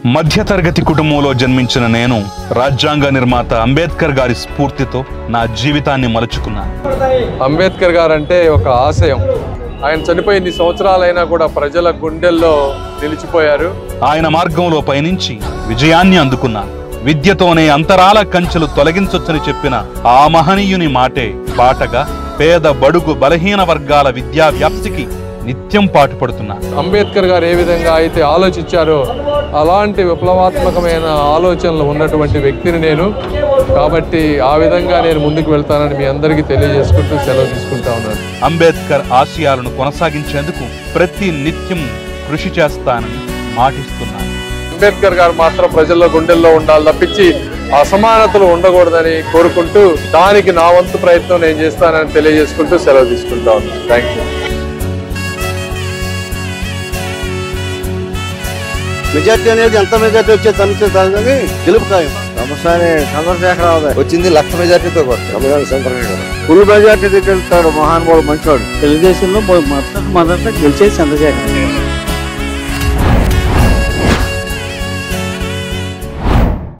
మధ్యతరగతి కుటుంబంలో జన్మించిన నేను రాజ్యాంగ నిర్మాత అంబేద్కర్ గారి స్ఫూర్తితో నా జీవితాన్ని మలుచుకున్నాను. అంబేద్కర్ గారు అంటే ఒక ఆశయం. ఆయన చనిపోయి ఇన్ని సంవత్సరాలైనా కూడా ప్రజల గుండెల్లో నిలిచిపోయారు. ఆయన మార్గంలో పయనించి విజయాన్ని అందుకున్నాను. విద్యతోనే అంతరాల కంచెలు తొలగించొచ్చని చెప్పిన ఆ మహనీయుని మాటే బాటగా పేద బడుగు బలహీన వర్గాల విద్యా వ్యాప్తికి నిత్యం పాటుపడుతున్నాను. అంబేద్కర్ గారు ఏ విధంగా అయితే ఆలోచించారో అలాంటి విప్లవాత్మకమైన ఆలోచనలు ఉన్నటువంటి వ్యక్తిని నేను. కాబట్టి ఆ విధంగా నేను ముందుకు వెళ్తానని మీ అందరికీ తెలియజేసుకుంటూ సెలవు తీసుకుంటా ఉన్నాను. అంబేద్కర్ ఆశయాలను కొనసాగించేందుకు ప్రతి నిత్యం కృషి చేస్తానని మాటిస్తున్నాను. అంబేద్కర్ గారు మాత్రం ప్రజల గుండెల్లో ఉండాలి తప్పించి అసమానతలు ఉండకూడదని కోరుకుంటూ దానికి నా వంతు ప్రయత్నం నేను చేస్తానని తెలియజేసుకుంటూ సెలవు తీసుకుంటా ఉన్నాను. Thank you. మెజార్టీ అనేది ఎంత మెజార్టీ వచ్చే సమస్య కానీ గెలుపు ఖాయం. చంద్రశేఖరరావు వచ్చింది 1,00,000 మెజార్టీతో ఫుల్ మెజార్టీ దగ్గర మహానుభావుడు మంచివాడు. తెలుగుదేశంలో మొదట గెలిచేది చంద్రశేఖర్.